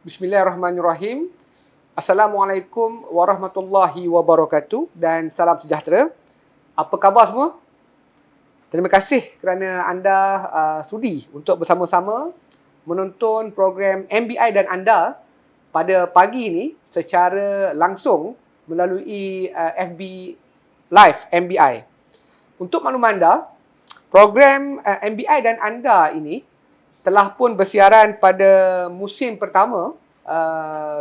Bismillahirrahmanirrahim. Assalamualaikum warahmatullahi wabarakatuh dan salam sejahtera. Apa khabar semua? Terima kasih kerana anda sudi untuk bersama-sama menonton program MBI dan anda pada pagi ini secara langsung melalui FB Live MBI. Untuk maklum anda, program MBI dan anda ini telah pun bersiaran pada musim pertama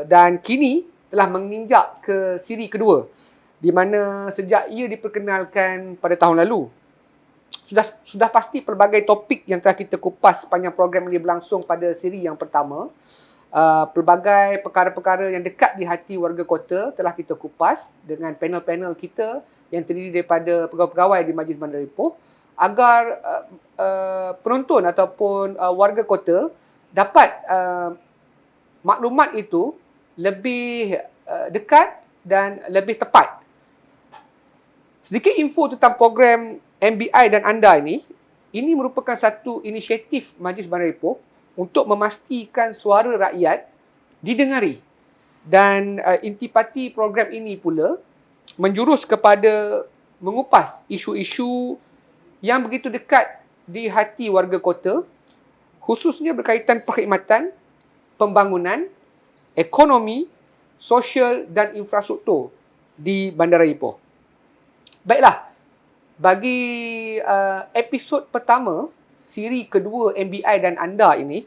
dan kini telah menginjak ke siri kedua, di mana sejak ia diperkenalkan pada tahun lalu. Sudah pasti pelbagai topik yang telah kita kupas sepanjang program ini berlangsung pada siri yang pertama. Pelbagai perkara-perkara yang dekat di hati warga kota telah kita kupas dengan panel-panel kita yang terdiri daripada pegawai-pegawai di Majlis Bandar Ipoh, agar penonton ataupun warga kota dapat maklumat itu lebih dekat dan lebih tepat. Sedikit info tentang program MBI dan anda ini merupakan satu inisiatif Majlis Bandar Ipoh untuk memastikan suara rakyat didengari. Dan intipati program ini pula menjurus kepada mengupas isu-isu yang begitu dekat di hati warga kota, khususnya berkaitan perkhidmatan, pembangunan, ekonomi, sosial dan infrastruktur di Bandar Ipoh. Baiklah, bagi episod pertama, siri kedua MBI dan anda ini,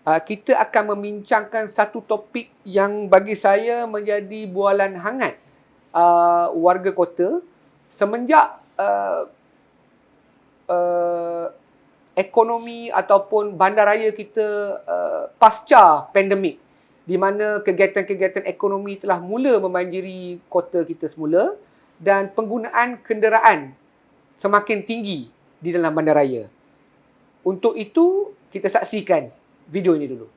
kita akan membincangkan satu topik yang bagi saya menjadi bualan hangat warga kota semenjak ekonomi ataupun bandaraya kita pasca pandemik, di mana kegiatan-kegiatan ekonomi telah mula membanjiri kota kita semula dan penggunaan kenderaan semakin tinggi di dalam bandaraya. Untuk itu, kita saksikan video ini dulu.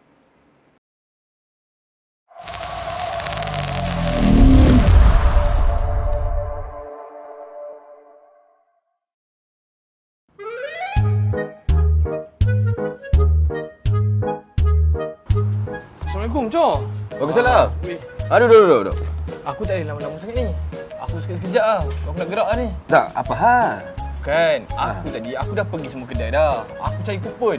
Assalamualaikum, Cok. Waalaikumsalam. Aduh, duduk. Aku tak ada lama-lama sangat ni. Aku sekejap lah. Aku nak gerak lah ni. Tak, apa hal? Kan, aku dah pergi semua kedai dah. Aku cari kupon.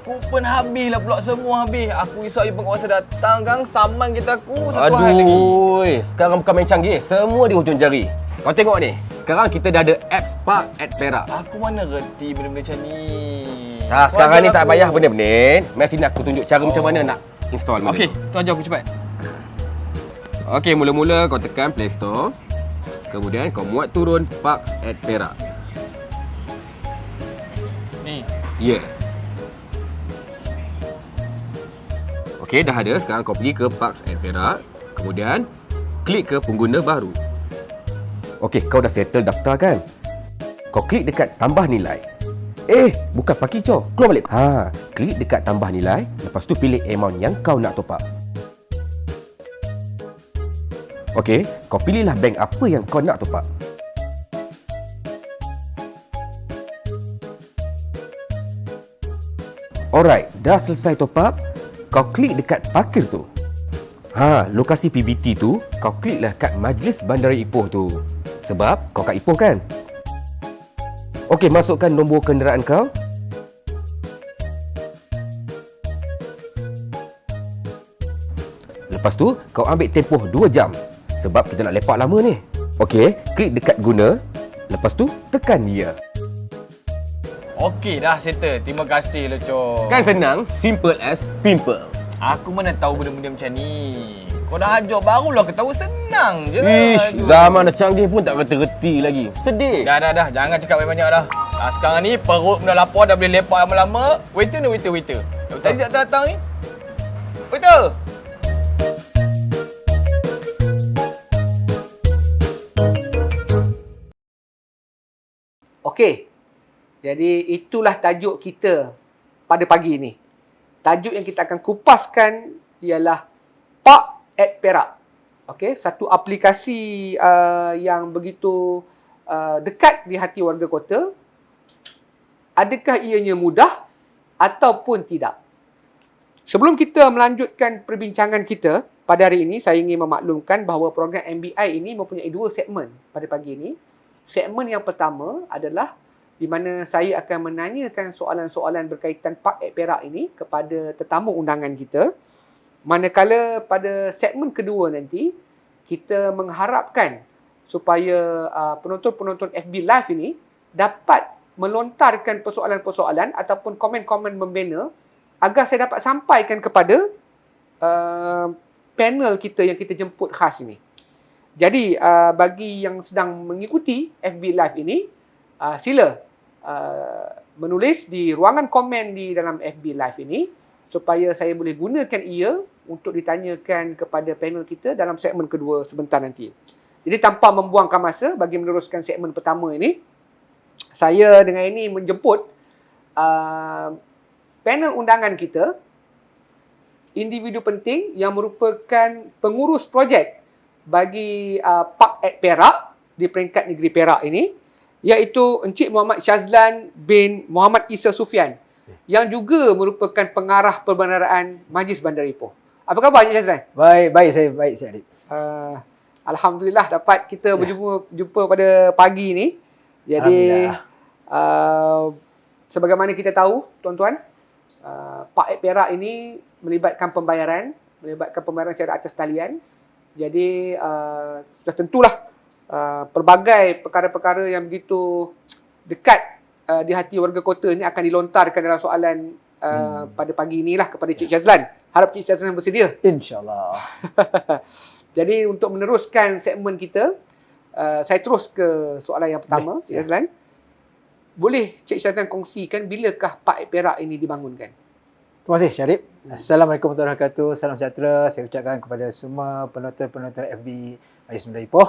Kupon habis lah pula, semua habis. Aku risau air penguasa datang kan, saman kita aku satu hal lagi. Aduh, sekarang bukan main canggih. Semua di hujung jari. Kau tengok ni. Sekarang kita dah ada apps Park at Perak. Aku mana reti benda-benda macam ni. Sekarang ni tak payah benar-benar. Mari sini aku tunjuk cara macam mana nak install benda Okey, tu. tu ajar aku cepat. Okey, mula-mula kau tekan Play Store. Kemudian kau muat turun Parks at Perak. Ni. Ya. Yeah. Okey, dah ada. Sekarang kau pergi ke Parks at Perak. Kemudian klik ke pengguna baru. Okey, kau dah settle daftar kan? Kau klik dekat tambah nilai. Bukan parking, Cok. Keluar balik. Klik dekat tambah nilai. Lepas tu pilih amount yang kau nak top up. Okey, kau pilihlah bank apa yang kau nak top up. Alright, dah selesai top up, kau klik dekat parkir tu. Lokasi PBT tu, kau kliklah kat Majlis Bandar Ipoh tu. Sebab kau kat Ipoh kan? Okey, masukkan nombor kenderaan kau. Lepas tu, kau ambil tempoh 2 jam. Sebab kita nak lepak lama ni. Okey, klik dekat guna. Lepas tu, tekan ya. Okey dah settle. Terima kasih lah, Cok. Kan senang, simple as pimple. Aku mana tahu benda-benda macam ni. Kau dah ajar barulah ketawa, senang je lah. Ish, zaman dah canggih pun tak reti-reti lagi. Sedih. Dah. Jangan cakap banyak-banyak dah. Sekarang ni perut dah lapar, dah boleh lepak lama-lama. Waiter. Tadi tak datang ni. Waiter! Okey. Jadi itulah tajuk kita pada pagi ini. Tajuk yang kita akan kupaskan ialah Park at Perak. Okey, satu aplikasi yang begitu dekat di hati warga kota. Adakah ianya mudah ataupun tidak? Sebelum kita melanjutkan perbincangan kita pada hari ini, saya ingin memaklumkan bahawa program MBI ini mempunyai 2 segmen pada pagi ini. Segmen yang pertama adalah di mana saya akan menanyakan soalan-soalan berkaitan Pak Perak ini kepada tetamu undangan kita. Manakala pada segmen kedua nanti, kita mengharapkan supaya penonton-penonton FB Live ini dapat melontarkan persoalan-persoalan ataupun komen-komen membina agar saya dapat sampaikan kepada panel kita yang kita jemput khas ini. Jadi, bagi yang sedang mengikuti FB Live ini, sila menulis di ruangan komen di dalam FB Live ini supaya saya boleh gunakan ia untuk ditanyakan kepada panel kita dalam segmen kedua sebentar nanti. Jadi tanpa membuangkan masa bagi meneruskan segmen pertama ini, saya dengan ini menjemput panel undangan kita, individu penting yang merupakan pengurus projek bagi Park at Perak di peringkat negeri Perak ini, iaitu Encik Muhammad Syazlan bin Muhammad Isa Sufian yang juga merupakan pengarah perbendaharaan Majlis Bandar Ipoh. Apa khabar Encik Syazlan? Baik saya Arif. Alhamdulillah dapat kita berjumpa pada pagi ini. Jadi sebagaimana kita tahu tuan-tuan, Park at Perak ini melibatkan pembayaran secara atas talian. Jadi sudah tentulah pelbagai perkara-perkara yang begitu dekat di hati warga kota ini akan dilontarkan dalam soalan pada pagi inilah kepada Cik Syazlan. Harap Cik Syazlan bersedia. InsyaAllah. Jadi untuk meneruskan segmen kita, saya terus ke soalan yang pertama, Cik Syazlan. Boleh Cik Syazlan kongsikan bilakah Park at Perak ini dibangunkan? Terima kasih Syarif. Assalamualaikum warahmatullahi wabarakatuh. Salam sejahtera. Saya ucapkan kepada semua penonton-penonton FB Majlis Bandar Ipoh.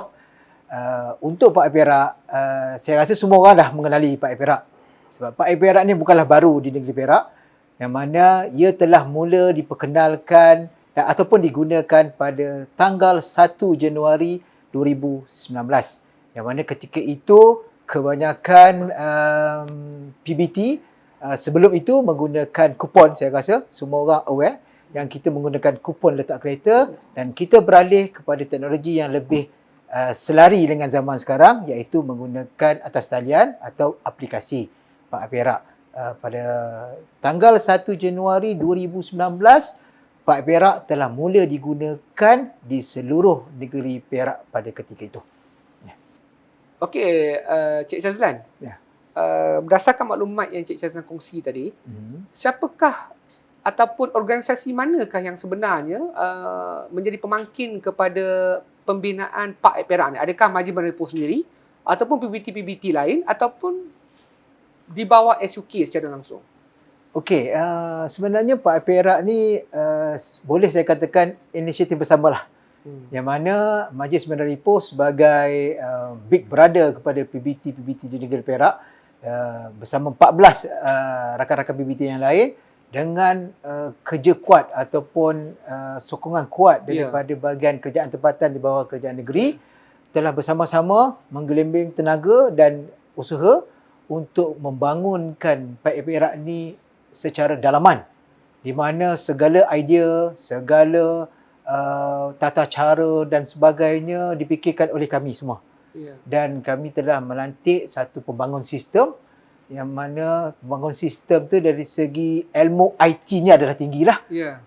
Untuk Park at Perak, saya rasa semua orang dah mengenali Park at Perak. Sebab Park at Perak ni bukanlah baru di negeri Perak, yang mana ia telah mula diperkenalkan ataupun digunakan pada tanggal 1 Januari 2019. Yang mana ketika itu kebanyakan PBT sebelum itu menggunakan kupon. Saya rasa semua orang aware yang kita menggunakan kupon letak kereta, dan kita beralih kepada teknologi yang lebih selari dengan zaman sekarang, iaitu menggunakan atas talian atau aplikasi Park at Perak. Pada tanggal 1 Januari 2019, Park at Perak telah mula digunakan di seluruh negeri Perak pada ketika itu. Okey, Cik Syazlan. Ya. Berdasarkan maklumat yang Cik Syazlan kongsi tadi, siapakah ataupun organisasi manakah yang sebenarnya menjadi pemangkin kepada pembinaan Park at Perak ni? Adakah Majlis Bandar Ipoh sendiri ataupun PBT-PBT lain ataupun di bawah SUK secara langsung? Okey, sebenarnya Park at Perak ni boleh saya katakan inisiatif bersamalah. Yang mana Majlis Bandar Ipoh sebagai big brother kepada PBT di negeri Perak bersama 14 rakan-rakan PBT yang lain, dengan kerja kuat ataupun sokongan kuat daripada bahagian kerajaan tempatan di bawah kerajaan negeri, telah bersama-sama menggelembing tenaga dan usaha untuk membangunkan Park at Perak ni secara dalaman, di mana segala idea, segala tata cara dan sebagainya dipikirkan oleh kami semua. Dan kami telah melantik satu pembangun sistem, yang mana pembangun sistem tu dari segi ilmu IT-nya adalah tinggilah.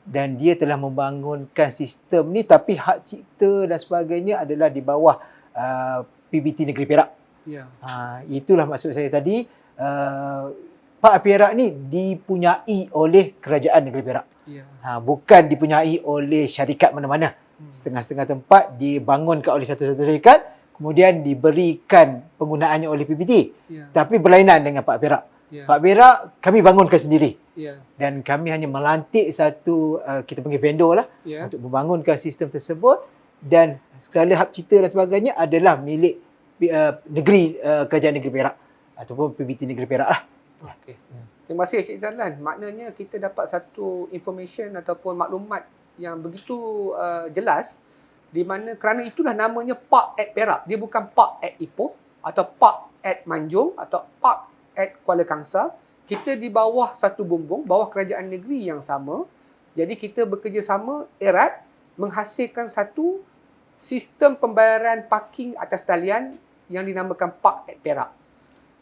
Dan dia telah membangunkan sistem ni, tapi hak cipta dan sebagainya adalah di bawah PBT Negeri Perak. Itulah maksud saya tadi. Park at Perak ni dipunyai oleh kerajaan Negeri Perak. Bukan dipunyai oleh syarikat mana-mana. Setengah-setengah tempat dibangunkan oleh satu-satu syarikat, kemudian diberikan penggunaannya oleh PBT. Tapi berlainan dengan Park at Perak. Park at Perak kami bangunkan sendiri. Dan kami hanya melantik satu, kita panggil vendor lah, untuk membangunkan sistem tersebut, dan segala hak cipta dan sebagainya adalah milik negeri, kerajaan negeri Perak ataupun PBT negeri Perak lah. Okey. Terima kasih Cik Syazlan. Maknanya kita dapat satu information ataupun maklumat yang begitu jelas, di mana kerana itulah namanya Park at Perak. Dia bukan Park at Ipoh atau Park at Manjung atau Park at Kuala Kangsar. Kita di bawah satu bumbung, bawah kerajaan negeri yang sama, Jadi kita bekerjasama erat menghasilkan satu sistem pembayaran parking atas talian yang dinamakan Park at Perak.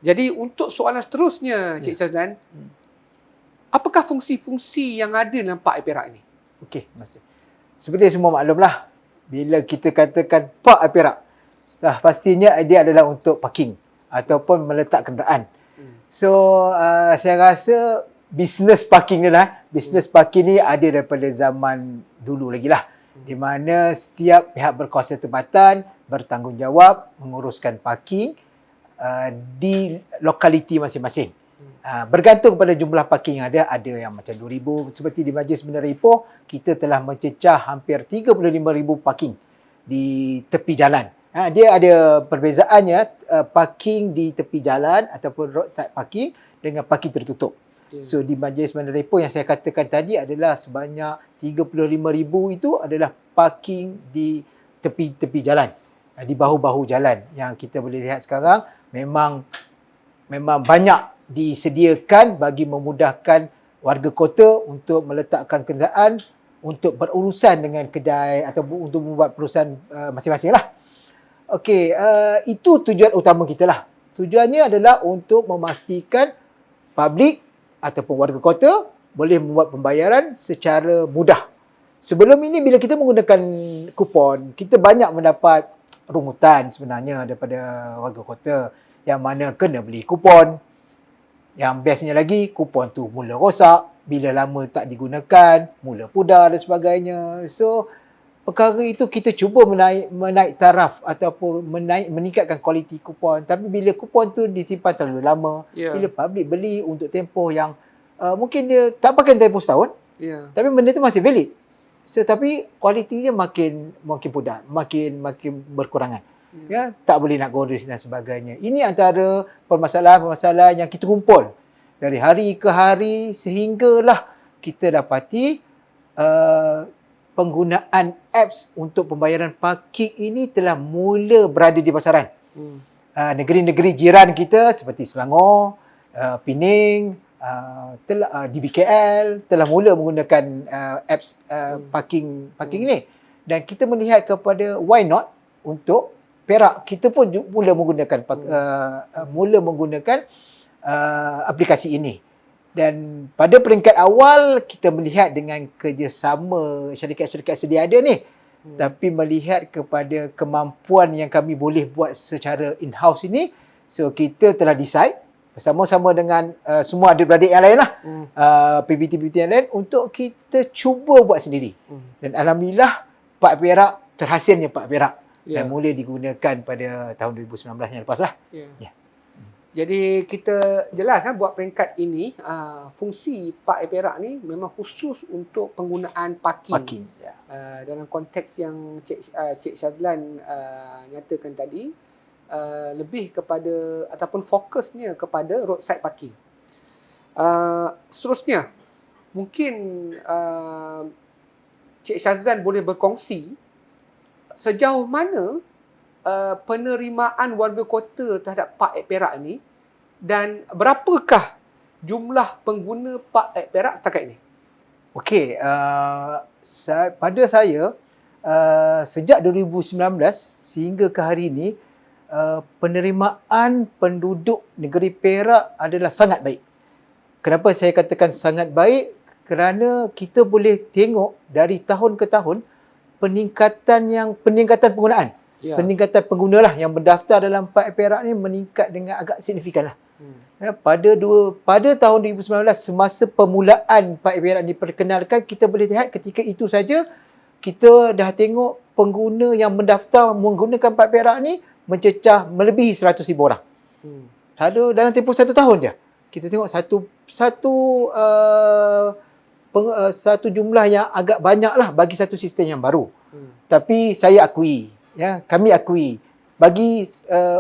Jadi untuk soalan seterusnya, Cik Syazlan, apakah fungsi-fungsi yang ada dalam Park at Perak ini? Okey, masih. Seperti semua maklumlah, bila kita katakan Park at Perak, pastinya dia adalah untuk parking ataupun meletak kenderaan. So, saya rasa bisnes parking ni lah. Bisnes parking ni ada daripada zaman dulu lagi lah. Di mana setiap pihak berkuasa tempatan bertanggungjawab menguruskan parking di lokaliti masing-masing. Bergantung pada jumlah parking yang ada yang macam 2,000. Seperti di Majlis Bandar Ipoh, kita telah mencecah hampir 35,000 parking di tepi jalan. Dia ada perbezaannya parking di tepi jalan ataupun roadside parking dengan parking tertutup. So di Majlis Bandar Ipoh yang saya katakan tadi adalah sebanyak 35,000 itu adalah parking di tepi-tepi jalan, di bahu-bahu jalan. Yang kita boleh lihat sekarang memang banyak disediakan bagi memudahkan warga kota untuk meletakkan kenderaan untuk berurusan dengan kedai ataupun untuk membuat perusahaan masing-masing lah. Okey, itu tujuan utama kita lah. Tujuannya adalah untuk memastikan publik ataupun warga kota boleh membuat pembayaran secara mudah. Sebelum ini bila kita menggunakan kupon, kita banyak mendapat rungutan sebenarnya daripada warga kota yang mana kena beli kupon. Yang biasanya lagi, kupon tu mula rosak, bila lama tak digunakan, mula pudar dan sebagainya. So, perkara itu kita cuba menaik taraf ataupun meningkatkan kualiti kupon. Tapi bila kupon tu disimpan terlalu lama, bila publik beli untuk tempoh yang mungkin dia tak pakai tempoh setahun, tapi benda tu masih valid. Tapi kualitinya makin pudar, makin berkurangan. Ya, tak boleh nak gores dan sebagainya. Ini antara permasalahan-permasalahan yang kita kumpul dari hari ke hari sehinggalah kita dapati penggunaan apps untuk pembayaran parking ini telah mula berada di pasaran. Negeri-negeri jiran kita seperti Selangor, Pening, DBKL telah mula menggunakan apps parking ini. Dan kita melihat kepada why not untuk Perak, kita pun mula menggunakan aplikasi ini. Dan pada peringkat awal kita melihat dengan kerjasama syarikat-syarikat sedia ada ni, tapi melihat kepada kemampuan yang kami boleh buat secara in-house ini, so kita telah decide bersama-sama dengan semua adik-beradik yang lain lah, PBT-PBT yang lain, untuk kita cuba buat sendiri. Dan alhamdulillah Park Perak, terhasilnya Park Perak yang mula digunakan pada tahun 2019 yang lepas lah. Jadi kita jelas buat peringkat ini, fungsi Park Perak ni memang khusus untuk penggunaan parking. Dalam konteks yang Cik Syazlan nyatakan tadi, lebih kepada ataupun fokusnya kepada roadside parking. Seterusnya, mungkin Cik Syazlan boleh berkongsi sejauh mana penerimaan warga kota terhadap Park at Perak ni dan berapakah jumlah pengguna Park at Perak setakat ini? Okey, pada saya sejak 2019 sehingga ke hari ini, penerimaan penduduk negeri Perak adalah sangat baik. Kenapa saya katakan sangat baik? Kerana kita boleh tengok dari tahun ke tahun peningkatan penggunaan. Peningkatan pengguna lah yang berdaftar dalam Park Perak ni meningkat dengan agak signifikan lah. Pada tahun 2019 semasa permulaan Park Perak diperkenalkan, kita boleh lihat ketika itu saja kita dah tengok pengguna yang mendaftar menggunakan Park Perak ni mencecah melebihi 100,000 orang. Dalam tempoh 1 tahun je. Kita tengok satu jumlah yang agak banyak lah bagi satu sistem yang baru. Tapi saya akui, kami akui, bagi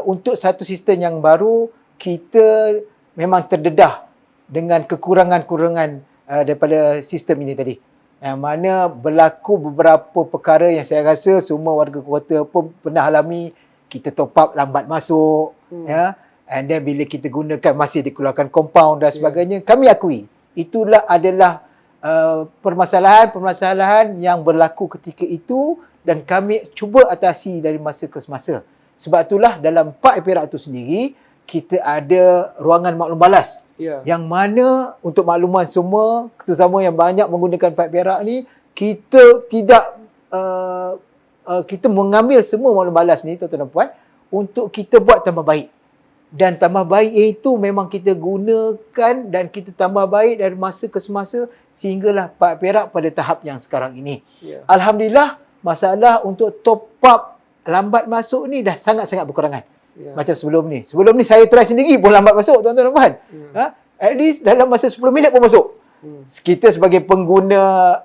untuk satu sistem yang baru, kita memang terdedah dengan kekurangan-kurangan daripada sistem ini tadi. Yang mana berlaku beberapa perkara yang saya rasa semua warga kota pun pernah alami. Kita top up lambat masuk, and then bila kita gunakan masih dikeluarkan compound dan sebagainya. Kami akui, itulah adalah permasalahan-permasalahan yang berlaku ketika itu dan kami cuba atasi dari masa ke semasa. Sebab itulah dalam Park Perak itu sendiri, kita ada ruangan maklum balas. Ya. Yang mana untuk makluman semua, terutama yang banyak menggunakan Park Perak ni, kita tidak kita mengambil semua maklum balas ni, tuan-tuan dan puan, untuk kita buat tambah baik. Dan tambah baik itu memang kita gunakan dan kita tambah baik dari masa ke semasa sehinggalah Park Perak pada tahap yang sekarang ini. Ya. Alhamdulillah, masalah untuk top up lambat masuk ni dah sangat-sangat berkurangan. Ya. Macam sebelum ni. Sebelum ni saya try sendiri pun lambat masuk, tuan-tuan dan puan. At least dalam masa 10 minit pun masuk. Kita sebagai pengguna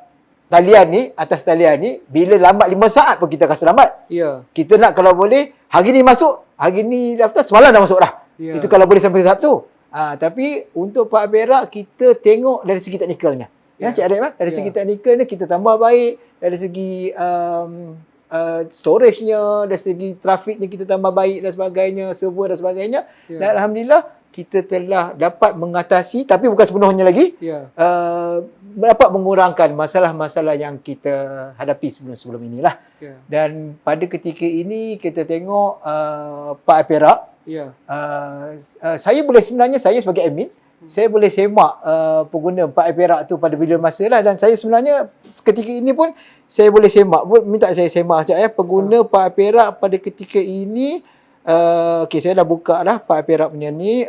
talian ni, atas talian ni, bila lambat 5 saat pun kita rasa lambat. Ya. Kita nak kalau boleh, hari ni masuk, hari ni daftar, semalam dah masuk dah. Ya. Itu kalau boleh sampai tahap tu. Tapi untuk Park Perak, kita tengok dari segi teknikalnya. Ya, Cik Arif, dari segi teknikalnya kita tambah baik, dari segi storage-nya, dari segi trafiknya kita tambah baik dan sebagainya, server dan sebagainya. Ya. Dan Alhamdulillah, kita telah dapat mengatasi, tapi bukan sepenuhnya lagi, Ya. dapat mengurangkan masalah-masalah yang kita hadapi sebelum-sebelum inilah. Ya. Dan pada ketika ini, kita tengok Park Perak, Ya. saya boleh sebenarnya, saya sebagai admin, saya boleh semak pengguna Park Perak tu pada bila masa lah, dan saya sebenarnya ketika ini pun saya boleh semak, minta saya semak sekejap pengguna Park Perak pada ketika ini. Okey, saya dah buka dah Park Perak punya ni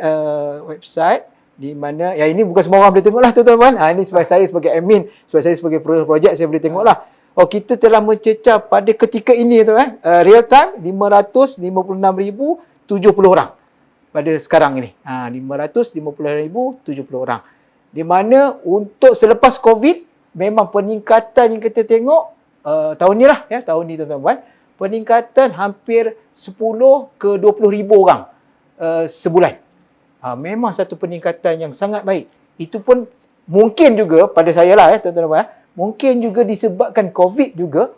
website di mana, ya ini bukan semua orang boleh tengok lah tuan-tuan. Ini sebab saya sebagai admin, sebab saya sebagai projek saya boleh tengok lah. Kita telah mencecah pada ketika ini tu real time 556,070 orang pada sekarang ini. 550,070 orang. Di mana untuk selepas COVID memang peningkatan yang kita tengok tahun ni lah, ya, tahun ni tuan-tuan, peningkatan hampir 10 ke 20,000 orang sebulan. Memang satu peningkatan yang sangat baik. Itu pun mungkin juga pada saya lah, tuan-tuan, mungkin juga disebabkan COVID juga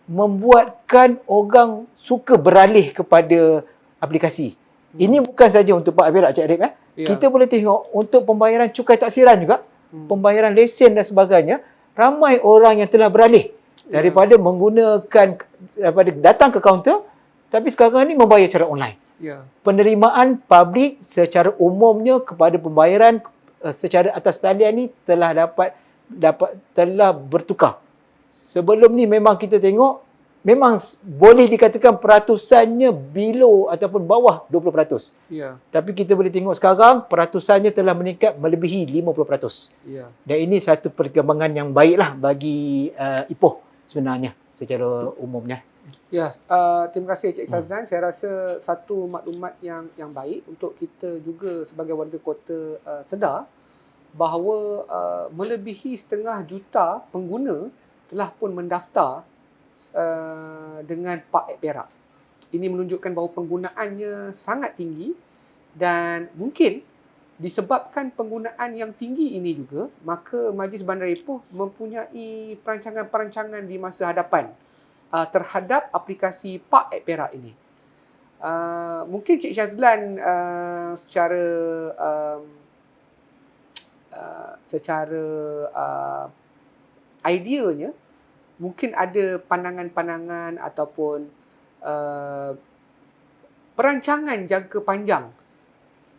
membuatkan orang suka beralih kepada aplikasi. Ini bukan saja untuk Park Perak, Cik Arif. Ya. Kita boleh tengok untuk pembayaran cukai taksiran juga, pembayaran lesen dan sebagainya, ramai orang yang telah beralih daripada menggunakan, daripada datang ke kaunter, tapi sekarang ni membayar secara online. Ya. Penerimaan publik secara umumnya kepada pembayaran secara atas talian ni telah telah bertukar. Sebelum ni memang kita tengok memang boleh dikatakan peratusannya below ataupun bawah 20%. Ya. Tapi kita boleh tengok sekarang peratusannya telah meningkat melebihi 50%. Ya. Dan ini satu perkembangan yang baiklah bagi Ipoh sebenarnya secara umumnya. Ya, terima kasih Cik Sazlan. Saya rasa satu maklumat yang baik untuk kita juga sebagai warga kota sedar bahawa melebihi 500,000 pengguna telah pun mendaftar dengan Park Perak. Ini menunjukkan bahawa penggunaannya sangat tinggi dan mungkin disebabkan penggunaan yang tinggi ini juga, maka Majlis Bandar Ipoh mempunyai perancangan-perancangan di masa hadapan terhadap aplikasi Park Perak ini. Mungkin Cik Syazlan secara ideanya mungkin ada pandangan-pandangan ataupun perancangan jangka panjang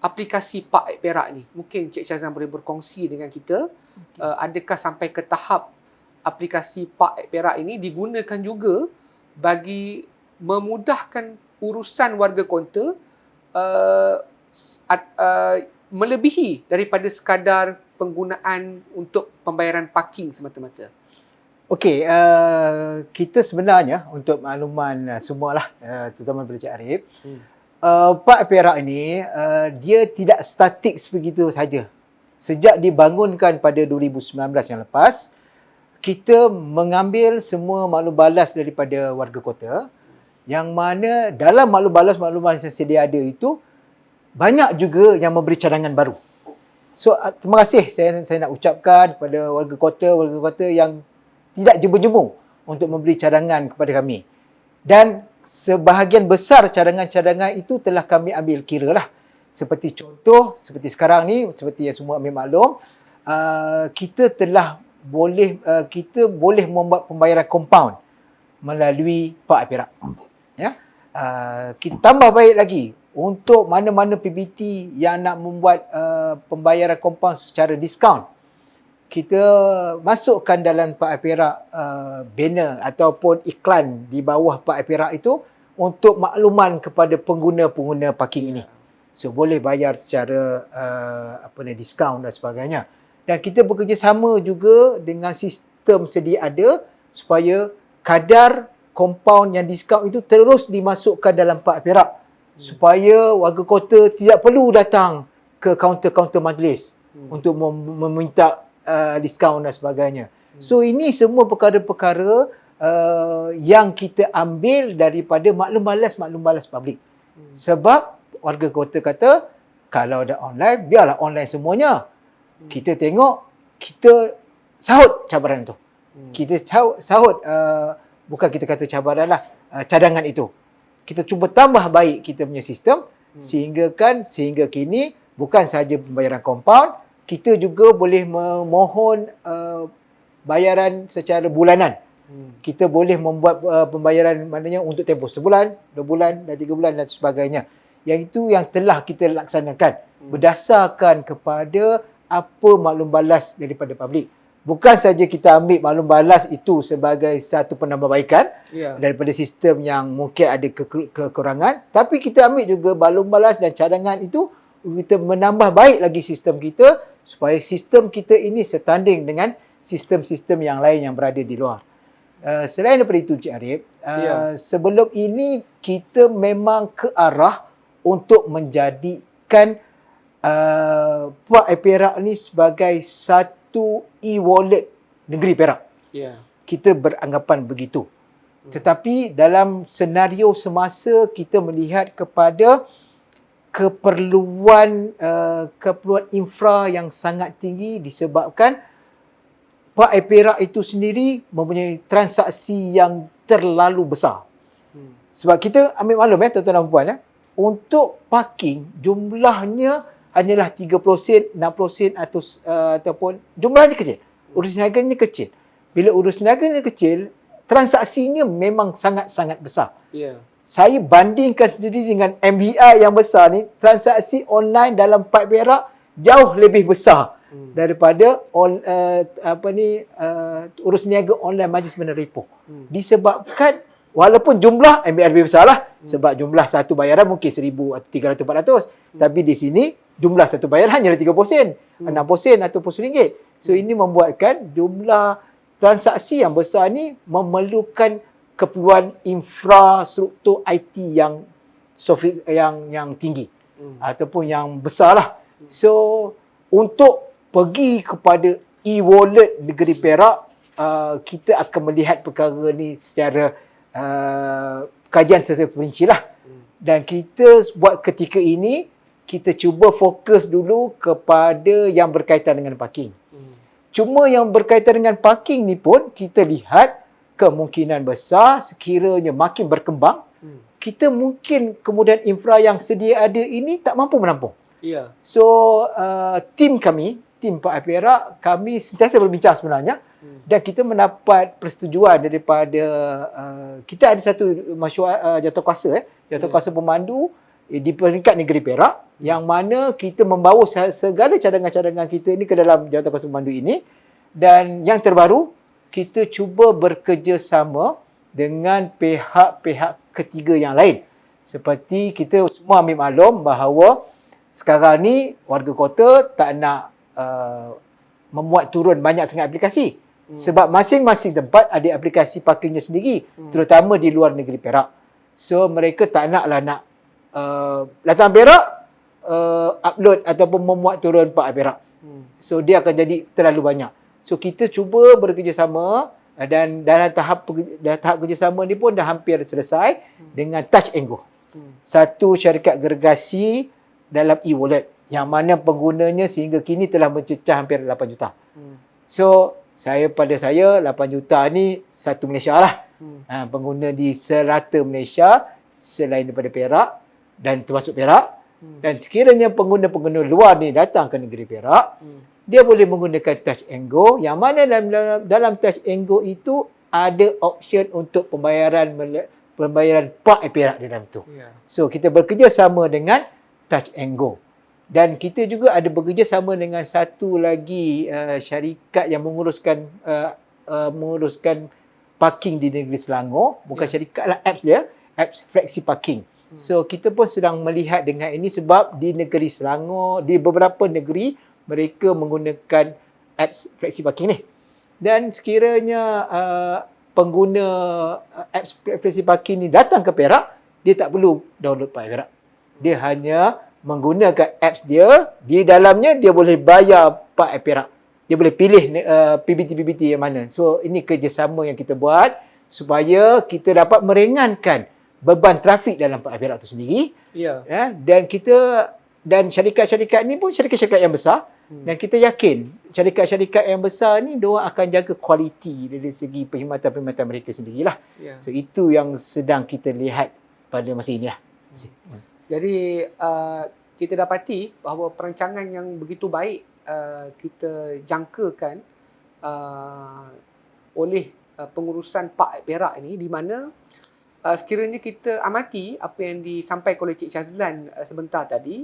aplikasi Park Perak ni. Mungkin Cik Syazlan boleh berkongsi dengan kita, adakah sampai ke tahap aplikasi Park Perak ini digunakan juga bagi memudahkan urusan warga kota melebihi daripada sekadar penggunaan untuk pembayaran parking semata-mata. Okey, kita sebenarnya untuk makluman semualah, terutama daripada Cik Arif, Park Perak ini dia tidak statik begitu saja. Sejak dibangunkan pada 2019 yang lepas, kita mengambil semua maklum balas daripada warga kota, yang mana dalam maklum balas-makluman yang sedia ada itu banyak juga yang memberi cadangan baru. So terima kasih saya nak ucapkan kepada warga kota yang tidak jemu-jemu untuk memberi cadangan kepada kami. Dan sebahagian besar cadangan-cadangan itu telah kami ambil kira lah. Seperti contoh, seperti sekarang ni, seperti yang semua ambil maklum, kita telah kita boleh membuat pembayaran compound melalui Pak Perak. Ya. Kita tambah baik lagi untuk mana-mana PBT yang nak membuat pembayaran compound secara diskaun. Kita masukkan dalam Pak Perak banner ataupun iklan di bawah Pak Perak itu untuk makluman kepada pengguna-pengguna parking ini. So boleh bayar secara diskaun dan sebagainya. Dan kita bekerjasama juga dengan sistem sedia ada supaya kadar compound yang diskaun itu terus dimasukkan dalam Pak Perak supaya warga kota tidak perlu datang ke kaunter-kaunter majlis untuk meminta diskaun dan sebagainya. So ini semua perkara-perkara yang kita ambil daripada maklum balas publik. Sebab warga kota kata kalau ada online, biarlah online semuanya. Kita tengok, kita sahut cabaran tu. Kita sahut, bukan kita kata cabaran lah, cadangan itu. Kita cuba tambah baik kita punya sistem sehingga kini bukan sahaja pembayaran compound, kita juga boleh memohon bayaran secara bulanan. Kita boleh membuat pembayaran maknanya untuk tempoh sebulan, 2 bulan dan 3 bulan dan sebagainya. Yang itu yang telah kita laksanakan berdasarkan kepada apa maklum balas daripada publik. Bukan saja kita ambil maklum balas itu sebagai satu penambahbaikan daripada sistem yang mungkin ada kekurangan, tapi kita ambil juga maklum balas dan cadangan itu, kita menambah baik lagi sistem kita supaya sistem kita ini setanding dengan sistem-sistem yang lain yang berada di luar. Selain daripada itu, Cik Arif, sebelum ini kita memang ke arah untuk menjadikan Pak Perak ni sebagai satu e-wallet negeri Perak. Kita beranggapan begitu. Tetapi dalam senario semasa kita melihat kepada keperluan infra yang sangat tinggi disebabkan Pak Perak itu sendiri mempunyai transaksi yang terlalu besar. Sebab kita ambil maklum tuan-tuan dan puan, untuk parking jumlahnya hanyalah 30 sen, 60 sen ataupun jumlahnya kecil. Urus niaganya kecil. Bila urus niaganya kecil, transaksinya memang sangat-sangat besar. Saya bandingkan sendiri dengan MBI yang besar ni, transaksi online dalam Pak Perak jauh lebih besar daripada urus niaga online Majlis Bandar Ipoh. Disebabkan walaupun jumlah MBI lebih besar lah, sebab jumlah satu bayaran mungkin 1,000 atau 300-400, tapi di sini jumlah satu bayaran hanya 30 sen, 60 sen ataupun RM1. So ini membuatkan jumlah transaksi yang besar ni memerlukan keperluan infrastruktur IT yang tinggi ataupun yang besar lah. So untuk pergi kepada e-wallet negeri Perak, kita akan melihat perkara ni secara kajian secara perinci lah. Dan kita buat ketika ini, kita cuba fokus dulu kepada yang berkaitan dengan parking. Cuma yang berkaitan dengan parking ni pun kita lihat kemungkinan besar sekiranya makin berkembang, kita mungkin kemudian infra yang sedia ada ini tak mampu menampung. So tim Pak Perak, kami sentiasa berbincang sebenarnya, dan kita mendapat persetujuan daripada kita ada satu mesyuarat jatuhkuasa pemandu di peringkat negeri Perak, yang mana kita membawa segala cadangan-cadangan kita ini ke dalam jawatan kuasa pemandu ini. Dan yang terbaru, kita cuba bekerjasama dengan pihak-pihak ketiga yang lain. Seperti kita semua ambil maklum bahawa sekarang ni warga kota tak nak memuat turun banyak sangat aplikasi. Sebab masing-masing tempat ada aplikasi parkingnya sendiri, terutama di luar negeri Perak. So mereka tak naklah nak datang Perak, upload ataupun memuat turun Pak Perak. So dia akan jadi terlalu banyak. So kita cuba bekerjasama, dan dalam tahap kerjasama ni pun dah hampir selesai dengan Touch and Go. Satu syarikat gergasi dalam e-wallet yang mana penggunanya sehingga kini telah mencecah hampir 8 juta. So pada saya 8 juta ni satu Malaysia lah. Pengguna di serata Malaysia selain daripada Perak dan termasuk Perak. Dan sekiranya pengguna-pengguna luar ni datang ke negeri Perak, dia boleh menggunakan Touch and Go, yang mana dalam Touch and Go itu ada option untuk pembayaran Park Perak di dalam tu. Ya. So kita bekerjasama dengan Touch and Go. Dan kita juga ada bekerjasama dengan satu lagi syarikat yang menguruskan parking di negeri Selangor. Bukan syarikat lah, apps dia. Apps Flexi Parking. So kita pun sedang melihat dengan ini sebab di negeri Selangor, di beberapa negeri, mereka menggunakan apps Flexi Parking ni. Dan sekiranya pengguna apps Flexi Parking ni datang ke Perak, dia tak perlu download Park Perak. Dia hanya menggunakan apps dia, di dalamnya dia boleh bayar Park Perak. Dia boleh pilih PBT-PBT yang mana. So ini kerjasama yang kita buat supaya kita dapat meringankan beban trafik dalam Park Perak itu sendiri. Ya. Dan syarikat-syarikat ni pun syarikat-syarikat yang besar. Dan kita yakin syarikat-syarikat yang besar ni diorang akan jaga kualiti dari segi perkhidmatan-perkhidmatan mereka sendirilah. Ya. So itu yang sedang kita lihat pada masa ini lah. Jadi kita dapati bahawa perancangan yang begitu baik kita jangkakan oleh pengurusan Park Perak ini, di mana sekiranya kita amati apa yang disampaikan oleh Cik Syazlan sebentar tadi,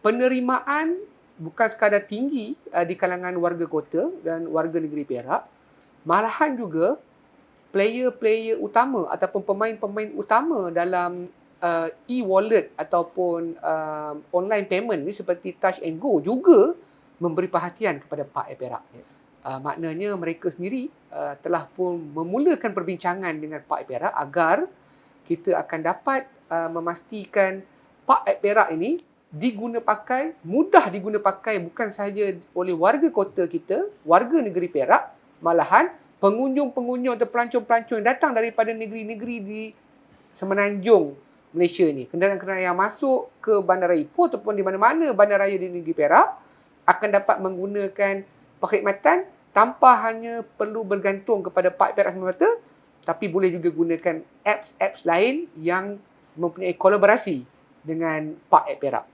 penerimaan bukan sekadar tinggi di kalangan warga kota dan warga negeri Perak, malahan juga player-player utama ataupun pemain-pemain utama dalam e-wallet ataupun online payment ni seperti Touch and Go juga memberi perhatian kepada Park Perak. Maknanya mereka sendiri telah pun memulakan perbincangan dengan Park Perak agar kita akan dapat memastikan Park Perak ini mudah diguna pakai bukan sahaja oleh warga kota kita, warga negeri Perak, malahan pengunjung-pengunjung atau pelancong-pelancong yang datang daripada negeri-negeri di semenanjung Malaysia ni. Kenderaan-kenderaan yang masuk ke Bandar Ipoh ataupun di mana-mana bandaraya di negeri Perak akan dapat menggunakan perkhidmatan tanpa hanya perlu bergantung kepada Park Perak semata, tapi boleh juga gunakan apps-apps lain yang mempunyai kolaborasi dengan Park Perak.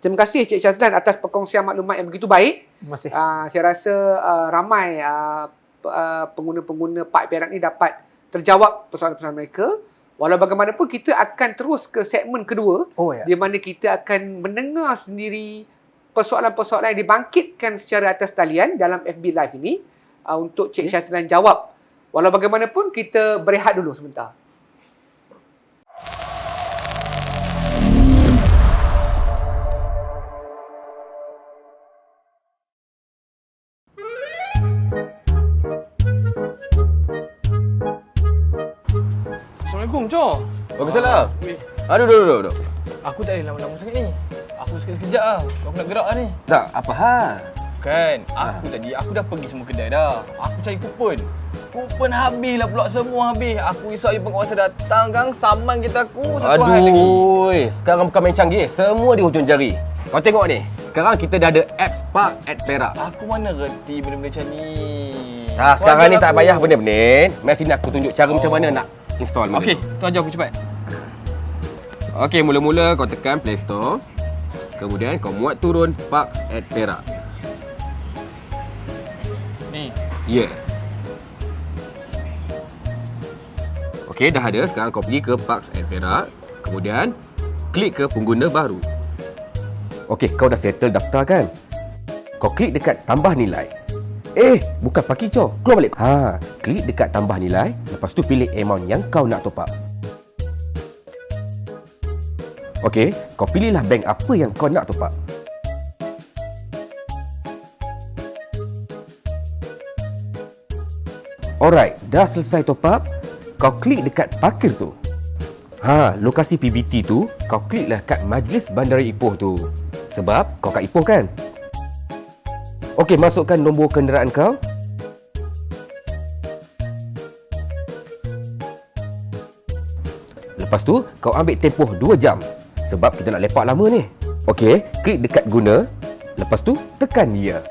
Terima kasih Cik Syazlan atas perkongsian maklumat yang begitu baik. Terima kasih. Saya rasa ramai pengguna-pengguna Park Perak ni dapat terjawab persoalan-persoalan mereka. Walau bagaimanapun kita akan terus ke segmen kedua, di mana kita akan mendengar sendiri persoalan-persoalan yang dibangkitkan secara atas talian dalam FB Live ini untuk Cik Syazlan jawab. Walau bagaimanapun kita berehat dulu sebentar. Assalamualaikum, Cok. Waalaikumsalam. Weh, Aduh. aku tak ada lama-lama sangat ni. Aku sekejap lah. Aku nak gerak lah ni. Tak, apa hal? Kan, aku dah pergi semua kedai dah. Aku cari kupon. Kupon habis lah pula, semua habis. Aku risau air penguasa datang kan, saman kita aku satu hal lagi. Aduh, sekarang bukan main canggih. Semua di hujung jari. Kau tengok ni. Sekarang kita dah ada apps Park Perak. Aku mana reti benda-benda macam ni. Sekarang ni tak payah benar-benar. Mari sini aku tunjuk cara macam mana nak install. Okey, tu aja aku cepat. Okey, mula-mula kau tekan Play Store. Kemudian kau muat turun Parks at Perak. Ni. Ya. Yeah. Okey, dah ada. Sekarang kau pergi ke Parks at Perak. Kemudian klik ke pengguna baru. Okey, kau dah settle daftar kan? Kau klik dekat tambah nilai. Bukan parking cok. Keluar balik. Klik dekat tambah nilai. Lepas tu pilih amount yang kau nak top up. Okey, kau pilihlah bank apa yang kau nak top up. Alright, dah selesai top up, kau klik dekat parkir tu. Lokasi PBT tu, kau kliklah kat Majlis Bandar Ipoh tu. Sebab kau kat Ipoh kan? Okey, masukkan nombor kenderaan kau. Lepas tu, kau ambil tempoh 2 jam. Sebab kita nak lepak lama ni. Okey, klik dekat guna. Lepas tu, tekan ya.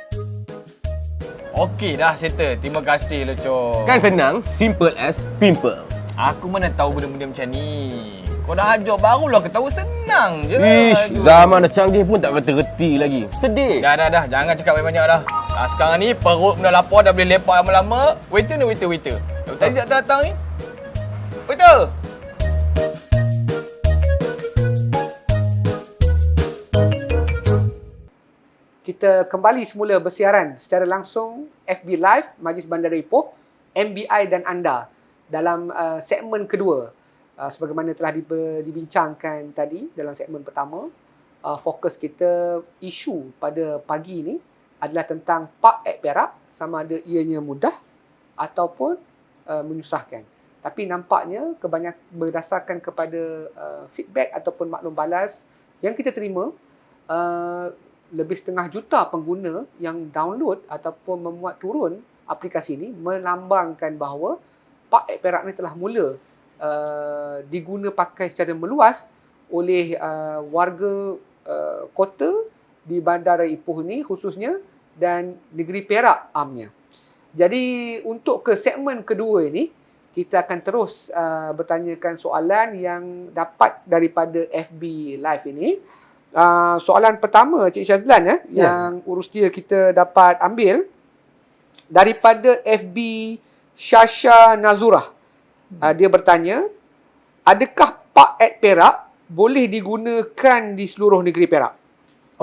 Okey, dah settle. Terima kasih lah, Cok. Kan senang, simple as pimple. Aku mana tahu benda-benda macam ni. Kau dah ajar barulah ketawa senang je. Ish, Aduh. zaman dah canggih pun tak reti-reti lagi. Sedih. Dah. Jangan cakap banyak-banyak dah. Sekarang ni perut dah lapar, dah boleh lepak lama-lama. Waiter ni, waiter. Tadi tak datang ni. Waiter! Kita kembali semula bersiaran secara langsung FB Live Majlis Bandar Ipoh, MBI dan anda dalam segmen kedua. Sebagaimana telah dibincangkan tadi dalam segmen pertama, fokus kita isu pada pagi ini adalah tentang Pak Act Perak, sama ada ianya mudah ataupun menyusahkan. Tapi nampaknya berdasarkan kepada feedback ataupun maklum balas yang kita terima, lebih 1.5 juta pengguna yang download ataupun memuat turun aplikasi ini melambangkan bahawa Pak Act Perak ni telah mula diguna pakai secara meluas oleh warga kota di Bandar Ipoh ni khususnya dan negeri Perak amnya. Jadi untuk ke segmen kedua ini, kita akan terus bertanyakan soalan yang dapat daripada FB Live ini. Soalan pertama Cik Syazlan yang urus dia kita dapat ambil daripada FB Shasha Nazurah. Dia bertanya, adakah Pak Act Perak boleh digunakan di seluruh negeri Perak?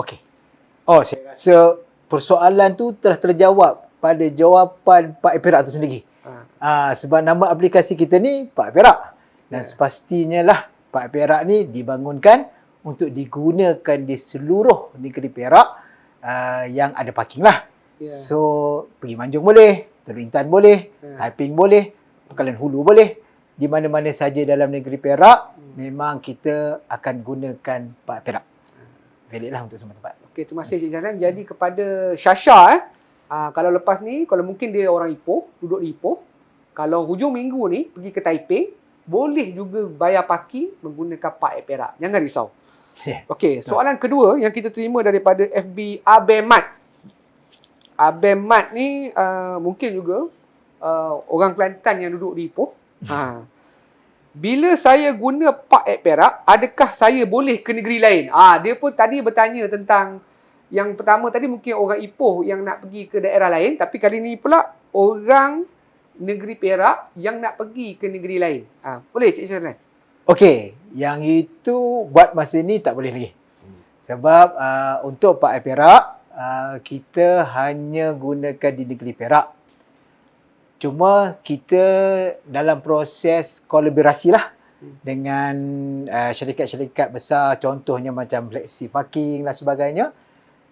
Okey. Saya rasa persoalan tu telah terjawab pada jawapan Pak Act Perak tu sendiri. Sebab nama aplikasi kita ni Pak Act Perak. Dan sepastinya lah Pak Act Perak ni dibangunkan untuk digunakan di seluruh negeri Perak yang ada parking lah. So, pergi Manjung boleh, Teluk Intan boleh, Taiping boleh, Pekalan Hulu boleh. Di mana-mana saja dalam negeri Perak, memang kita akan gunakan Pak Act Perak. Valid lah untuk semua tempat. Okey, terima kasih Cik Syazlan. Jadi kepada Shasha, kalau lepas ni, kalau mungkin dia orang Ipoh, duduk di Ipoh, kalau hujung minggu ni pergi ke Taipei, boleh juga bayar parking menggunakan Pak Act Perak. Jangan risau. Okey, soalan kedua yang kita terima daripada FB Abemat. Abemat ni mungkin juga orang Kelantan yang duduk di Ipoh. Bila saya guna Pak Act Perak, adakah saya boleh ke negeri lain? Dia pun tadi bertanya tentang yang pertama tadi mungkin orang Ipoh yang nak pergi ke daerah lain, tapi kali ni pula orang negeri Perak yang nak pergi ke negeri lain. Boleh Cik Syazlan? Okey, yang itu buat masa ni tak boleh lagi. Sebab untuk Pak Act Perak, kita hanya gunakan di negeri Perak. Cuma kita dalam proses kolaborasi lah dengan syarikat-syarikat besar, contohnya macam Flexi Parking dan sebagainya.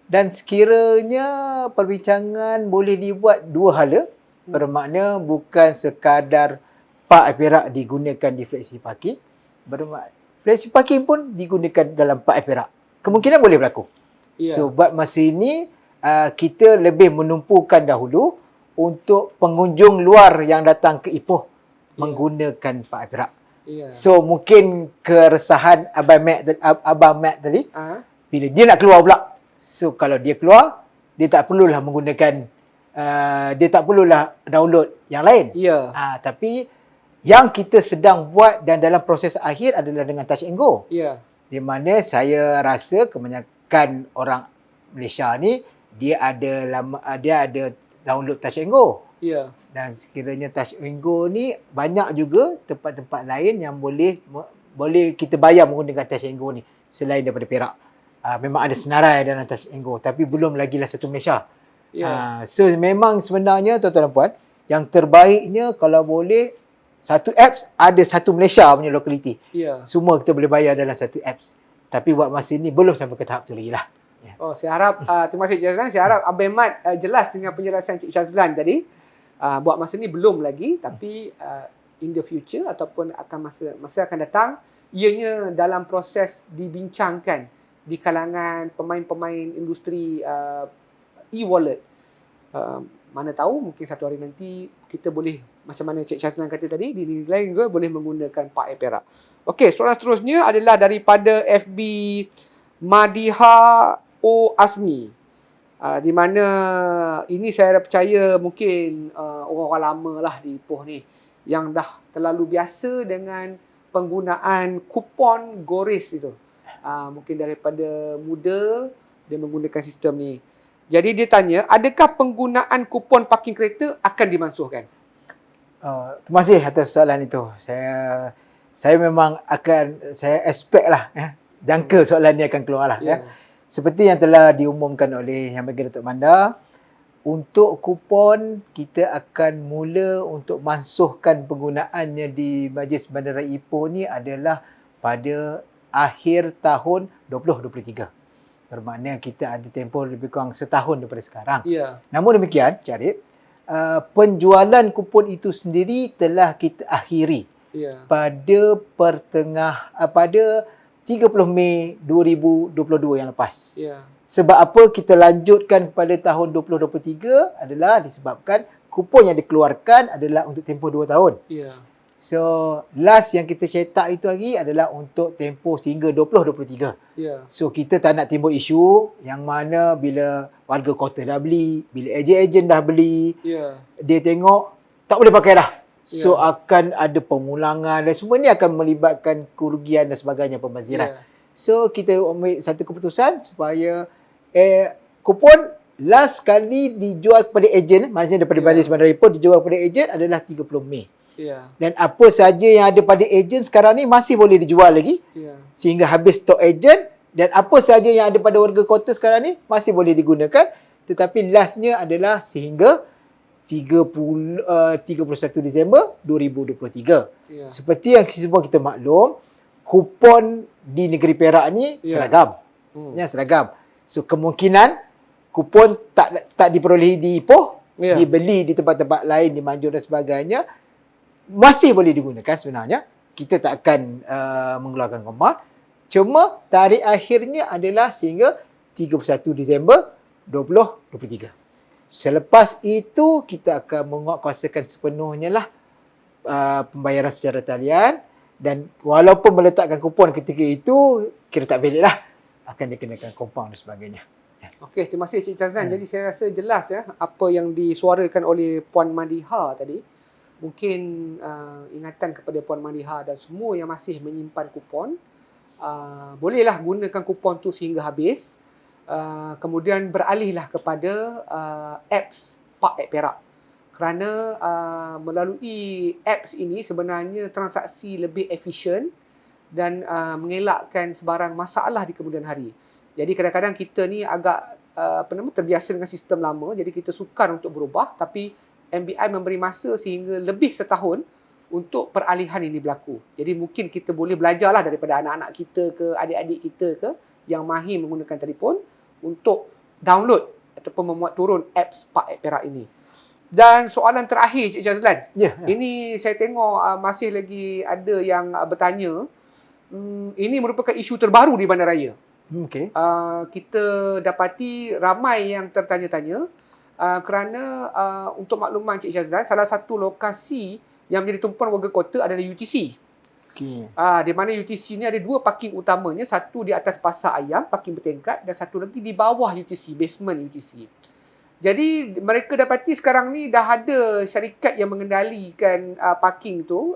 Dan sekiranya perbincangan boleh dibuat dua hala, bermakna bukan sekadar Pak Act Perak digunakan di Flexi Parking, Flexi Parking pun digunakan dalam Pak Act Perak. Kemungkinan boleh berlaku. So buat masa ini kita lebih menumpukan dahulu untuk pengunjung luar yang datang ke Ipoh menggunakan Pak Act Perak. So mungkin keresahan Abang Mat tadi, bila dia nak keluar pula. So kalau dia keluar, dia tak perlulah menggunakan dia tak perlulah download yang lain. Tapi yang kita sedang buat dan dalam proses akhir adalah dengan Touch and Go. Di mana saya rasa kebanyakan orang Malaysia ni dia ada download Touch and Go. Dan sekiranya Touch and Go ni banyak juga tempat-tempat lain yang boleh kita bayar menggunakan Touch and Go ni selain daripada Perak. Memang ada senarai dalam Touch and Go tapi belum lagi lah satu Malaysia. So memang sebenarnya tuan-tuan dan puan, yang terbaiknya kalau boleh satu apps ada satu Malaysia punya lokaliti. Semua kita boleh bayar dalam satu apps. Tapi buat masa ni belum sampai ke tahap tu lagi lah. Saya harap, terima kasih Cik Syazlan. Saya harap Abang Mat jelas dengan penjelasan Cik Syazlan tadi. Buat masa ni belum lagi, tapi in the future ataupun akan masa akan datang, ianya dalam proses dibincangkan di kalangan pemain-pemain industri e-wallet. Mana tahu mungkin satu hari nanti kita boleh, macam mana Cik Syazlan kata tadi, di negeri lain juga boleh menggunakan Pak Act Perak. Okey, soalan seterusnya adalah daripada FB Madiha O Asmi. Di mana ini saya percaya mungkin orang-orang lama lah di Ipoh ni yang dah terlalu biasa dengan penggunaan kupon GORIS itu. Mungkin daripada muda dia menggunakan sistem ni. Jadi dia tanya, adakah penggunaan kupon parking kereta akan dimansuhkan? Terima kasih atas soalan itu. Saya memang saya expect lah, jangka soalan ni akan keluar lah. Ya. Seperti yang telah diumumkan oleh Yang Berhormat Datuk Manda, untuk kupon kita akan mula untuk mansuhkan penggunaannya di Majlis Bandaraya Ipoh ni adalah pada akhir tahun 2023. Bermakna kita ada tempoh lebih kurang setahun daripada sekarang. Ya. Namun demikian, Cik Arif, penjualan kupon itu sendiri telah kita akhiri Ya. pada pada 30 Mei 2022 yang lepas. Ya. Sebab apa kita lanjutkan pada tahun 2023 adalah disebabkan kupon yang dikeluarkan adalah untuk tempoh 2 tahun. Ya. So, last yang kita cetak itu lagi adalah untuk tempoh sehingga 2023. Ya. So, kita tak nak timbul isu yang mana bila warga kota dah beli, bila ejen-ejen dah beli, Ya. dia tengok tak boleh pakai dah. So, Ya. akan ada pengulangan dan semua ni akan melibatkan kerugian dan sebagainya, pembaziran. Ya. So, kita ambil satu keputusan supaya kupon last kali dijual kepada ejen, maksudnya daripada Majlis Bandaraya Ipoh dijual kepada ejen adalah 30 Mei. Ya. Dan apa saja yang ada pada ejen sekarang ni masih boleh dijual lagi Ya. sehingga habis stok ejen, dan apa saja yang ada pada warga kota sekarang ni masih boleh digunakan, tetapi lastnya adalah sehingga 31 Disember 2023. Ya. Seperti yang semua kita maklum, kupon di negeri Perak ni seragam. Ya, seragam. So kemungkinan kupon tak diperolehi di Ipoh, dibeli di tempat-tempat lain di Manjung dan sebagainya, masih boleh digunakan sebenarnya. Kita tak akan mengeluarkan kompon. Cuma tarikh akhirnya adalah sehingga 31 Disember 2023. Selepas itu kita akan menguatkuasakan sepenuhnya lah pembayaran secara talian, dan walaupun meletakkan kupon ketika itu kira tak valid lah, akan dikenakan kompon dan sebagainya. Okey, terima kasih Cik Chazlan. Jadi saya rasa jelas ya apa yang disuarakan oleh Puan Madiha tadi. Mungkin ingatan kepada Puan Madiha dan semua yang masih menyimpan kupon, bolehlah gunakan kupon tu sehingga habis. Kemudian beralihlah kepada apps Pak Perak. Kerana melalui apps ini sebenarnya transaksi lebih efisien dan mengelakkan sebarang masalah di kemudian hari. Jadi kadang-kadang kita ni agak terbiasa dengan sistem lama, jadi kita sukar untuk berubah, tapi MBI memberi masa sehingga lebih setahun untuk peralihan ini berlaku. Jadi mungkin kita boleh belajarlah daripada anak-anak kita ke adik-adik kita ke yang mahir menggunakan telefon untuk download ataupun memuat turun apps Pak Perak ini. Dan soalan terakhir Cik Chazlan. Ini saya tengok masih lagi ada yang bertanya. Ini merupakan isu terbaru di Bandaraya. Okey. Kita dapati ramai yang tertanya-tanya kerana untuk makluman Cik Chazlan, salah satu lokasi yang menjadi tumpuan warga kota adalah UTC. Okey. Di mana UTC ni ada dua parking utamanya, satu di atas Pasar Ayam, parking bertingkat, dan satu lagi di bawah UTC, basement UTC. Jadi mereka dapati sekarang ni dah ada syarikat yang mengendalikan parking tu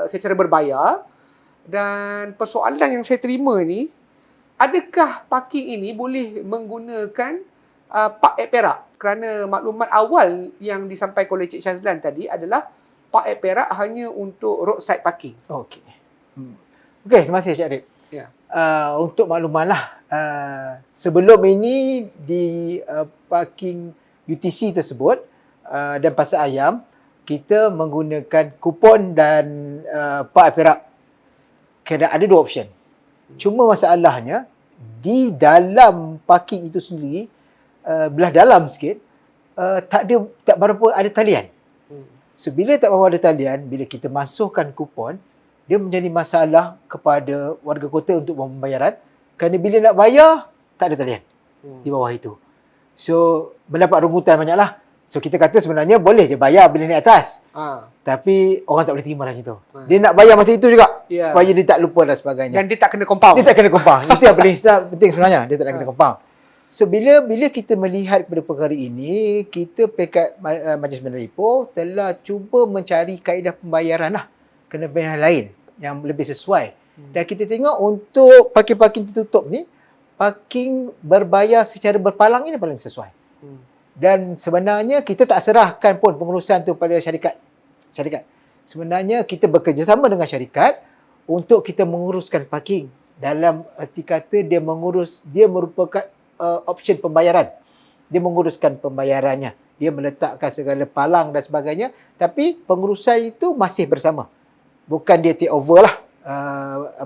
secara berbayar. Dan persoalan yang saya terima ni, adakah parking ini boleh menggunakan Pak Perak? Kerana maklumat awal yang disampaikan oleh Cik Chazlan tadi adalah Pak Perak hanya untuk roadside parking. Okey. Okey, terima kasih Cik Arif. Ya. Untuk makluman lah, sebelum ini di parking UTC tersebut dan Pasar Ayam, kita menggunakan kupon dan Pak Perak. Ada dua option. Cuma masalahnya, di dalam parking itu sendiri, belah dalam sikit, tak berapa ada talian. So, bila tak berapa ada talian, bila kita masukkan kupon, dia menjadi masalah kepada warga kota untuk pembayaran. Kerana bila nak bayar, tak ada talian di bawah itu. So, mendapat rungutan banyaklah. So, kita kata sebenarnya boleh je bayar bila naik atas. Tapi orang tak boleh terima lah gitu. Dia nak bayar masa itu juga. Supaya dia tak lupa dan sebagainya. Dan dia tak kena compound. Dia tak kena compound. Itu yang paling penting sebenarnya. Dia tak kena compound. So, bila kita melihat kepada perkara ini, kita pekat Majlis Bandaraya Ipoh telah cuba mencari kaedah pembayaran lah. Kena pembayaran lain yang lebih sesuai. Dan kita tengok untuk parking-parking tertutup ni, parking berbayar secara berpalang ini paling sesuai. Dan sebenarnya kita tak serahkan pun pengurusan tu pada syarikat. Sebenarnya kita bekerjasama dengan syarikat untuk kita menguruskan parking. Dalam arti kata dia merupakan option pembayaran. Dia menguruskan pembayarannya. Dia meletakkan segala palang dan sebagainya. Tapi pengurusan itu masih bersama. Bukan dia take over lah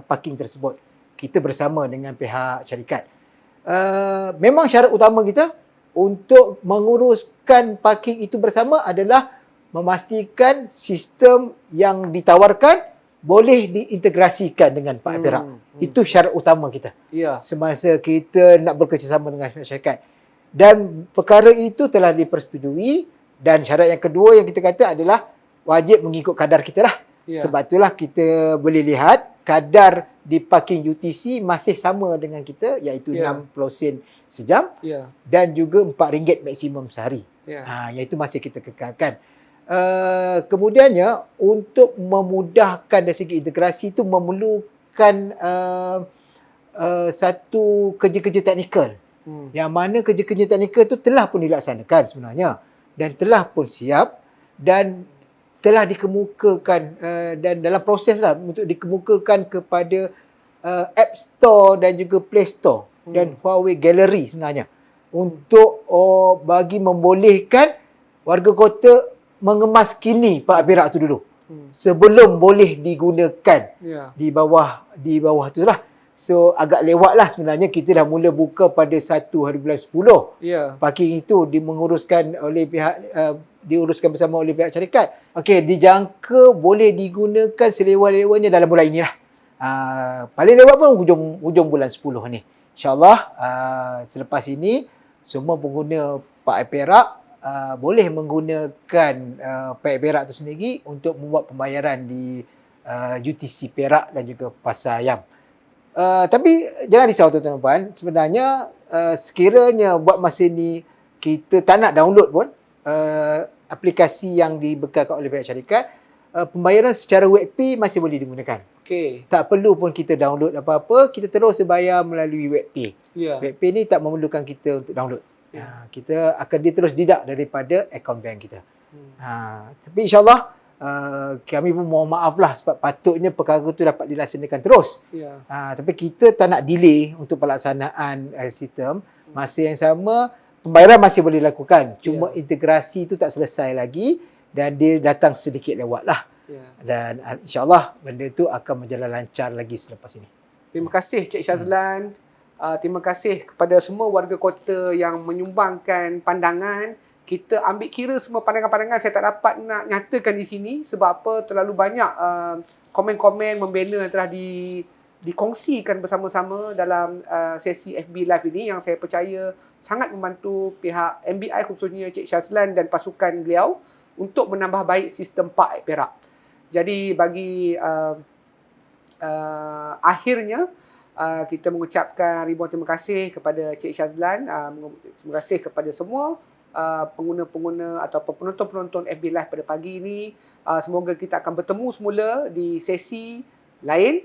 parking tersebut. Kita bersama dengan pihak syarikat. Memang syarat utama kita untuk menguruskan parking itu bersama adalah memastikan sistem yang ditawarkan boleh diintegrasikan dengan Pak Perak. Itu syarat utama kita. Ya. Semasa kita nak bekerjasama dengan masyarakat. Dan perkara itu telah dipersetujui dan syarat yang kedua yang kita kata adalah wajib mengikut kadar kita lah. Ya. Sebab itulah kita boleh lihat kadar di parking UTC masih sama dengan kita iaitu Ya. 60 sen sejam Ya. dan juga RM4 maksimum sehari. Ya. Iaitu masih kita kekalkan. Kemudiannya untuk memudahkan dari segi integrasi itu memerlukan satu kerja-kerja teknikal. Yang mana kerja-kerja teknikal itu telah pun dilaksanakan sebenarnya dan telah pun siap dan telah dikemukakan dan dalam proses lah untuk dikemukakan kepada App Store dan juga Play Store dan Huawei Gallery sebenarnya untuk bagi membolehkan warga kota mengemas kini Pak Perak tu dulu sebelum boleh digunakan Ya. di bawah tu lah. So agak lewat lah sebenarnya kita dah mula buka pada 1 hari bulan 10. Ya. Parking itu diuruskan diuruskan bersama oleh pihak syarikat. Okey, dijangka boleh digunakan selewa-lewanya dalam bulan inilah. Paling lewat pun hujung bulan 10 ni. InsyaAllah selepas ini semua pengguna Pak Perak boleh menggunakan Pak Perak itu sendiri untuk membuat pembayaran di UTC Perak dan juga Pasar Ayam. Tapi jangan risau tuan-tuan dan puan, sebenarnya sekiranya buat masa ni kita tak nak download pun aplikasi yang dibekalkan oleh pihak syarikat, pembayaran secara WebPay masih boleh digunakan. Okey. Tak perlu pun kita download apa-apa, kita terus bayar melalui WebPay. Ya. WebPay ni tak memerlukan kita untuk download. Kita akan terus deduct daripada akaun bank kita. Tapi insyaAllah kami pun mohon maaf lah sebab patutnya perkara tu dapat dilaksanakan terus. Ya. Tapi kita tak nak delay untuk pelaksanaan sistem. Masa yang sama, pembayaran masih boleh dilakukan. Cuma integrasi tu tak selesai lagi dan dia datang sedikit lewat lah. Ya. Dan insyaAllah benda tu akan berjalan lancar lagi selepas ini. Terima kasih Cik Syazlan. Terima kasih kepada semua warga kota yang menyumbangkan pandangan. Kita ambil kira semua pandangan-pandangan. Saya tak dapat nak nyatakan di sini sebab apa, terlalu banyak komen-komen membela yang telah dikongsikan bersama-sama dalam sesi FB Live ini yang saya percaya sangat membantu pihak MBI khususnya Cik Syazlan dan pasukan beliau untuk menambah baik sistem Pak Perak. Jadi bagi akhirnya kita mengucapkan ribuan terima kasih kepada Cik Syazlan. Terima kasih kepada semua pengguna-pengguna atau penonton-penonton FB Live pada pagi ini. Semoga kita akan bertemu semula di sesi lain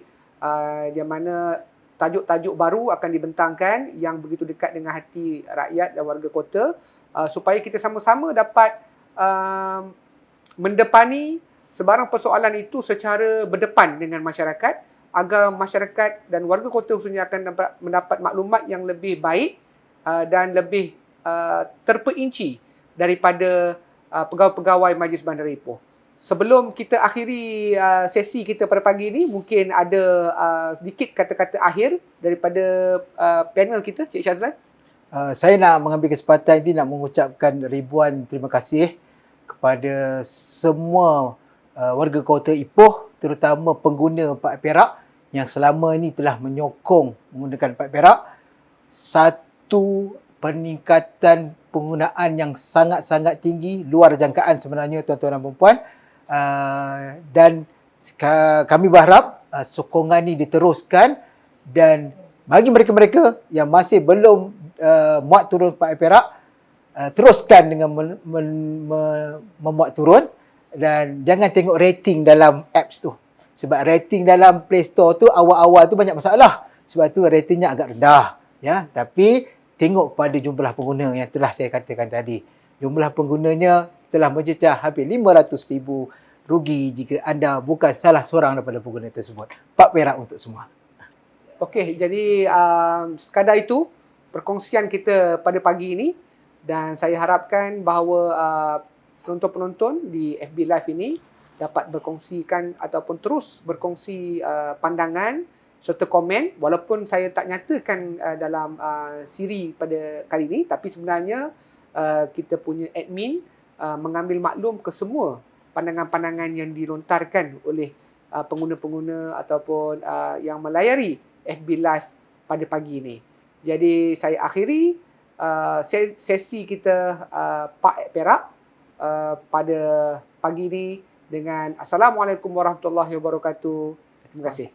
di mana tajuk-tajuk baru akan dibentangkan yang begitu dekat dengan hati rakyat dan warga kota supaya kita sama-sama dapat mendepani sebarang persoalan itu secara berdepan dengan masyarakat agar masyarakat dan warga kota khususnya akan mendapat maklumat yang lebih baik dan lebih terperinci daripada pegawai-pegawai Majlis Bandar Ipoh. Sebelum kita akhiri sesi kita pada pagi ini, mungkin ada sedikit kata-kata akhir daripada panel kita, Cik Syazlan. Saya nak mengambil kesempatan ini nak mengucapkan ribuan terima kasih kepada semua warga kota Ipoh, terutama pengguna Pak Perak yang selama ini telah menyokong menggunakan Pak Perak. Satu peningkatan penggunaan yang sangat-sangat tinggi, luar jangkaan sebenarnya tuan-tuan dan puan-puan. Dan kami berharap sokongan ini diteruskan dan bagi mereka-mereka yang masih belum muat turun Pak Perak, teruskan dengan memuat turun dan jangan tengok rating dalam apps tu. Sebab rating dalam Play Store tu awal-awal tu banyak masalah. Sebab tu ratingnya agak rendah. Ya, tapi tengok pada jumlah pengguna yang telah saya katakan tadi. Jumlah penggunanya telah mencecah hampir 500,000, rugi jika anda bukan salah seorang daripada pengguna tersebut. RM4 untuk semua. Okey, jadi sekadar itu perkongsian kita pada pagi ini, dan saya harapkan bahawa penonton-penonton di FB Live ini dapat berkongsikan ataupun terus berkongsi pandangan serta komen, walaupun saya tak nyatakan dalam siri pada kali ini, tapi sebenarnya kita punya admin mengambil maklum ke semua pandangan-pandangan yang dilontarkan oleh pengguna-pengguna ataupun yang melayari FB Live pada pagi ini. Jadi saya akhiri sesi kita Pak Perak pada pagi ini dengan Assalamualaikum warahmatullahi wabarakatuh. Terima kasih.